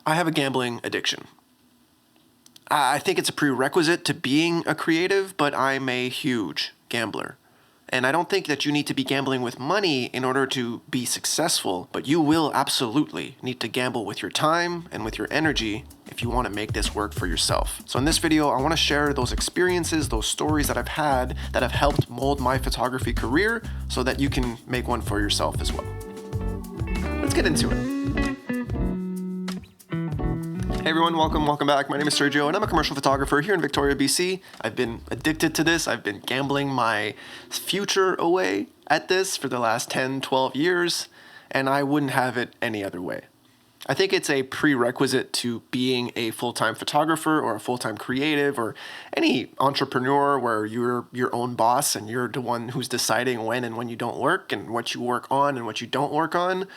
I have a gambling addiction. I think it's a prerequisite to being a creative, but I'm a huge gambler. And I don't think that you need to be gambling with money in order to be successful, but you will absolutely need to gamble with your time and with your energy if you want to make this work for yourself. So in this video, I want to share those experiences, those stories that I've had that have helped mold my photography career so that you can make one for yourself as well. Let's get into it. Hey everyone, welcome back. My name is Sergio and I'm a commercial photographer here in Victoria, BC. I've been addicted to this. I've been gambling my future away at this for the last 10, 12 years, and I wouldn't have it any other way. I think it's a prerequisite to being a full-time photographer or a full-time creative or any entrepreneur where you're your own boss and you're the one who's deciding when and when you don't work and what you work on and what you don't work on.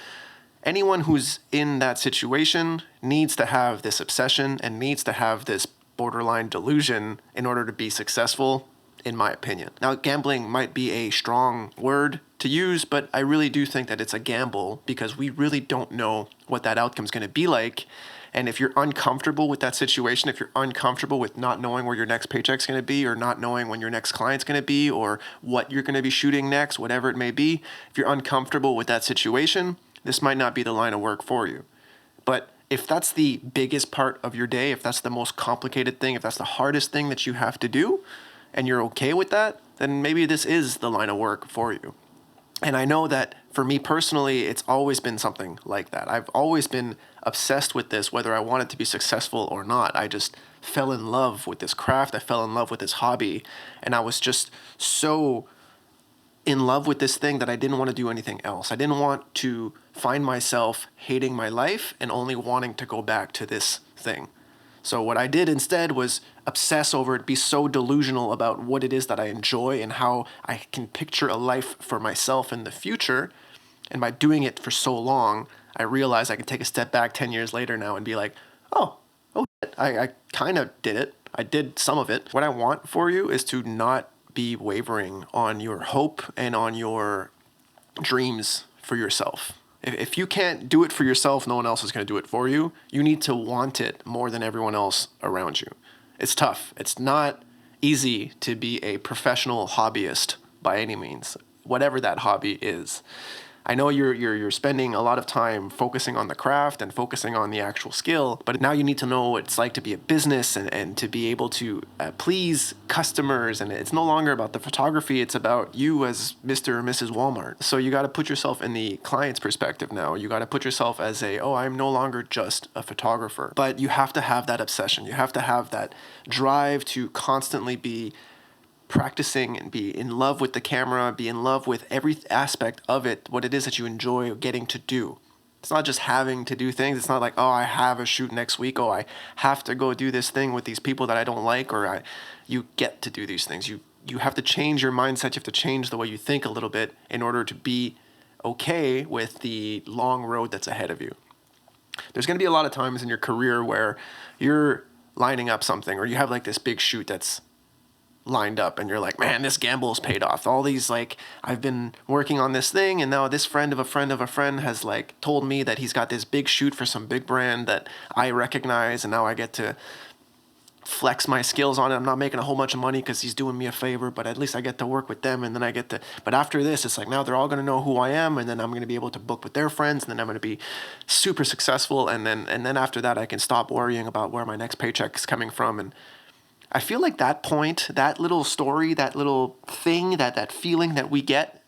Anyone who's in that situation needs to have this obsession and needs to have this borderline delusion in order to be successful, in my opinion. Now, gambling might be a strong word to use, but I really do think that it's a gamble because we really don't know what that outcome's going to be like. And if you're uncomfortable with that situation, if you're uncomfortable with not knowing where your next paycheck's going to be or not knowing when your next client's going to be or what you're going to be shooting next, whatever it may be, if you're uncomfortable with that situation, this might not be the line of work for you. But if that's the biggest part of your day, if that's the most complicated thing, if that's the hardest thing that you have to do, and you're okay with that, then maybe this is the line of work for you. And I know that for me personally, it's always been something like that. I've always been obsessed with this, whether I wanted to be successful or not. I just fell in love with this craft. I fell in love with this hobby. And I was just so in love with this thing that I didn't want to do anything else. I didn't want to find myself hating my life and only wanting to go back to this thing. So what I did instead was obsess over it, be so delusional about what it is that I enjoy and how I can picture a life for myself in the future. And by doing it for so long, I realized I could take a step back 10 years later now and be like, oh, I kind of did it. I did some of it. What I want for you is to not be wavering on your hope and on your dreams for yourself. If you can't do it for yourself, no one else is going to do it for you. You need to want it more than everyone else around you. It's tough. It's not easy to be a professional hobbyist by any means, whatever that hobby is. I know you're spending a lot of time focusing on the craft and focusing on the actual skill, but now you need to know what it's like to be a business and to be able to please customers. And it's no longer about the photography, it's about you as Mr. or Mrs. Walmart. So you got to put yourself in the client's perspective now. You got to put yourself as I'm no longer just a photographer. But you have to have that obsession. You have to have that drive to constantly be practicing and be in love with the camera, be in love with every aspect of it, what it is that you enjoy getting to do. It's not just having to do things. It's not like, I have a shoot next week. I have to go do this thing with these people that I don't like, you get to do these things. You have to change your mindset. You have to change the way you think a little bit in order to be okay with the long road that's ahead of you. There's going to be a lot of times in your career where you're lining up something or you have like this big shoot that's lined up and you're like, man, this gamble's paid off. All these, I've been working on this thing and now this friend of a friend of a friend has told me that he's got this big shoot for some big brand that I recognize and now I get to flex my skills on it. I'm not making a whole bunch of money because he's doing me a favor, but at least I get to work with them and then but after this, it's like now they're all going to know who I am and then I'm going to be able to book with their friends and then I'm going to be super successful and then after that I can stop worrying about where my next paycheck is coming from. And I feel like that point, that little story, that little thing, that feeling that we get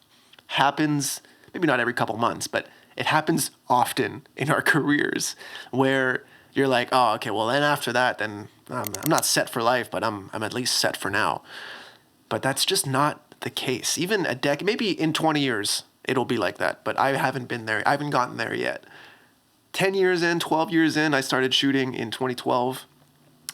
happens, maybe not every couple months, but it happens often in our careers where you're like, oh, okay, well then after that, then I'm not set for life, but I'm at least set for now. But that's just not the case. Even a decade, maybe in 20 years, it'll be like that, but I haven't been there. I haven't gotten there yet. 10 years in, 12 years in, I started shooting in 2012.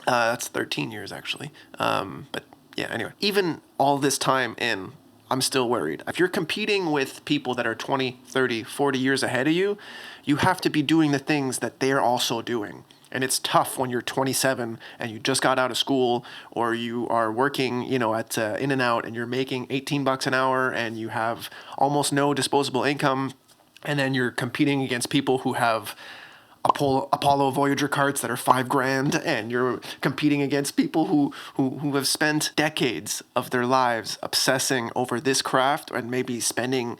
That's 13 years actually. But yeah, anyway, even all this time in, I'm still worried. If you're competing with people that are 20, 30, 40 years ahead of you, you have to be doing the things that they're also doing. And it's tough when you're 27 and you just got out of school or you are working, at In-N-Out and you're making $18 an hour and you have almost no disposable income. And then you're competing against people who have Apollo Voyager carts that are $5,000, and you're competing against people who have spent decades of their lives obsessing over this craft and maybe spending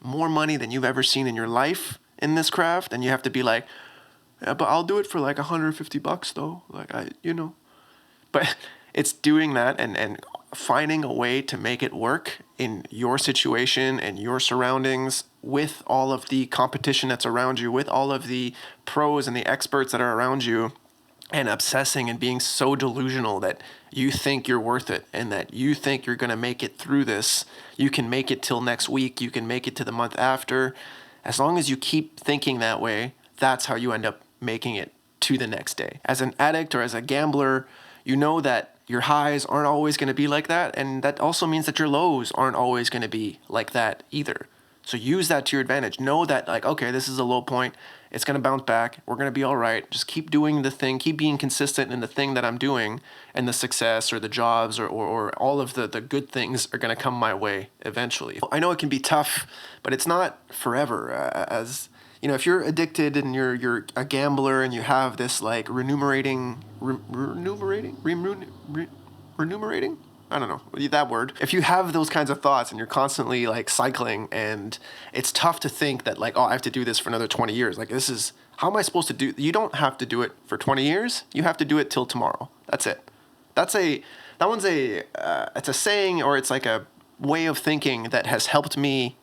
more money than you've ever seen in your life in this craft, and you have to be like, yeah, but I'll do it for like $150 though. Like but it's doing that and finding a way to make it work in your situation and your surroundings with all of the competition that's around you, with all of the pros and the experts that are around you, and obsessing and being so delusional that you think you're worth it and that you think you're going to make it through this. You can make it till next week. You can make it to the month after. As long as you keep thinking that way, that's how you end up making it to the next day. As an addict or as a gambler, you know that your highs aren't always going to be like that, and that also means that your lows aren't always going to be like that either. So use that to your advantage. Know that, like, okay, this is a low point. It's going to bounce back. We're going to be all right. Just keep doing the thing. Keep being consistent in the thing that I'm doing, and the success or the jobs or all of the good things are going to come my way eventually. I know it can be tough, but it's not forever. As you know, if you're addicted and you're a gambler and you have this like remunerating. I don't know that word. If you have those kinds of thoughts and you're constantly like cycling, and it's tough to think that like, oh, I have to do this for another 20 years. Like, this is, how am I supposed to do? You don't have to do it for 20 years. You have to do it till tomorrow. That's it. It's a saying, or it's like a way of thinking that has helped me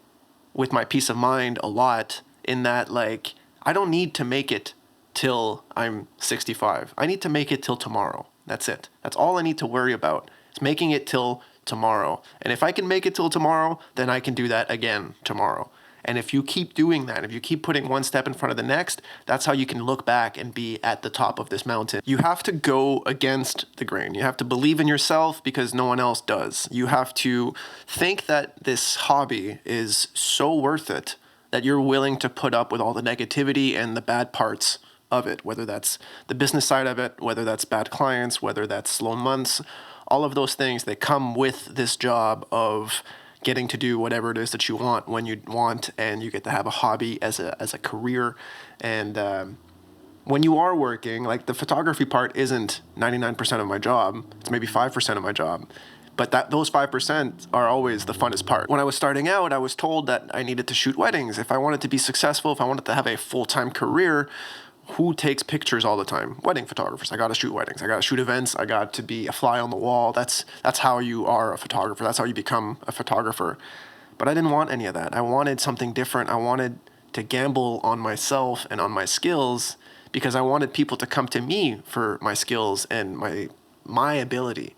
with my peace of mind a lot, in that like, I don't need to make it till I'm 65. I need to make it till tomorrow. That's it. That's all I need to worry about. It's making it till tomorrow. And if I can make it till tomorrow, then I can do that again tomorrow. And if you keep doing that, if you keep putting one step in front of the next, that's how you can look back and be at the top of this mountain. You have to go against the grain. You have to believe in yourself because no one else does. You have to think that this hobby is so worth it that you're willing to put up with all the negativity and the bad parts of it, whether that's the business side of it, whether that's bad clients, whether that's slow months. All of those things, they come with this job of getting to do whatever it is that you want when you want, and you get to have a hobby as a career. And when you are working, like, the photography part isn't 99% of my job. It's maybe 5% of my job. But those 5% are always the funnest part. When I was starting out, I was told that I needed to shoot weddings. If I wanted to be successful, if I wanted to have a full-time career, who takes pictures all the time? Wedding photographers. I got to shoot weddings. I got to shoot events. I got to be a fly on the wall. That's how you are a photographer. That's how you become a photographer. But I didn't want any of that. I wanted something different. I wanted to gamble on myself and on my skills, because I wanted people to come to me for my skills and my ability.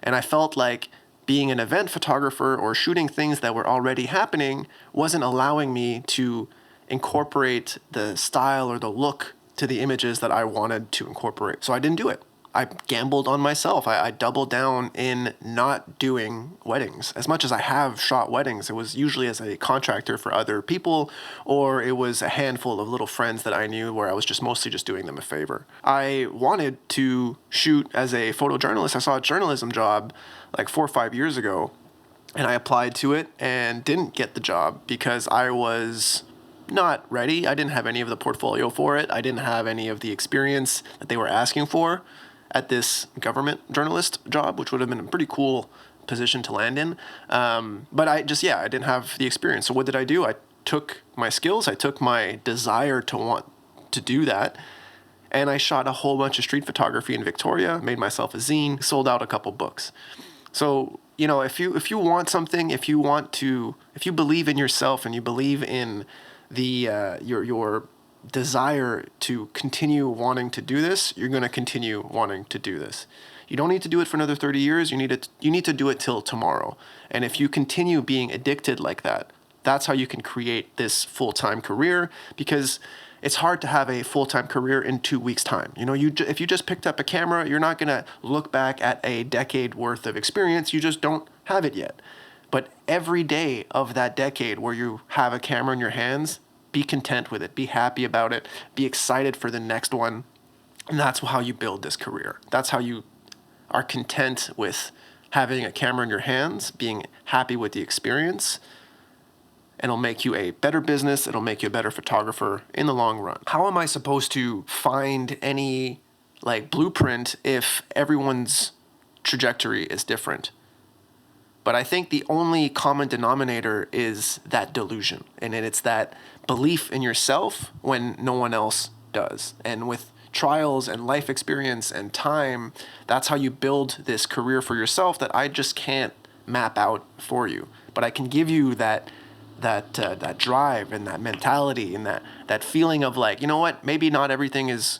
And I felt like being an event photographer or shooting things that were already happening wasn't allowing me to incorporate the style or the look to the images that I wanted to incorporate. So I didn't do it. I gambled on myself. I doubled down in not doing weddings. As much as I have shot weddings, it was usually as a contractor for other people, or it was a handful of little friends that I knew where I was just mostly just doing them a favor. I wanted to shoot as a photojournalist. I saw a journalism job like 4 or 5 years ago, and I applied to it and didn't get the job because I was not ready. I didn't have any of the portfolio for it. I didn't have any of the experience that they were asking for at this government journalist job, which would have been a pretty cool position to land in. But I didn't have the experience. So what did I do? I took my skills, I took my desire to want to do that, and I shot a whole bunch of street photography in Victoria, made myself a zine, sold out a couple books. So, you know, if you want something, if you believe in yourself and you believe in your desire to continue wanting to do this, you're going to continue wanting to do this. You don't need to do it for another 30 years. You need to do it till tomorrow. And if you continue being addicted like that, that's how you can create this full-time career, because it's hard to have a full-time career in 2 weeks' time. You know, if you just picked up a camera, you're not going to look back at a decade worth of experience. You just don't have it yet. But every day of that decade where you have a camera in your hands, be content with it. Be happy about it. Be excited for the next one. And that's how you build this career. That's how you are content with having a camera in your hands, being happy with the experience, and it'll make you a better business. It'll make you a better photographer in the long run. How am I supposed to find any like blueprint if everyone's trajectory is different? But I think the only common denominator is that delusion, and it's that belief in yourself when no one else does. And with trials and life experience and time, that's how you build this career for yourself that I just can't map out for you. But I can give you that drive and that mentality and that feeling of like, you know what, maybe not everything is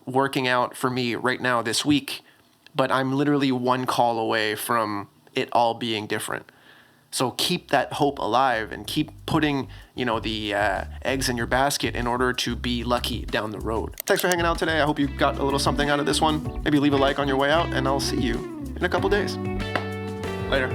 working out for me right now this week, but I'm literally one call away from it all being different. So keep that hope alive and keep putting, the eggs in your basket in order to be lucky down the road. Thanks for hanging out today. I hope you got a little something out of this one. Maybe leave a like on your way out, and I'll see you in a couple days. Later.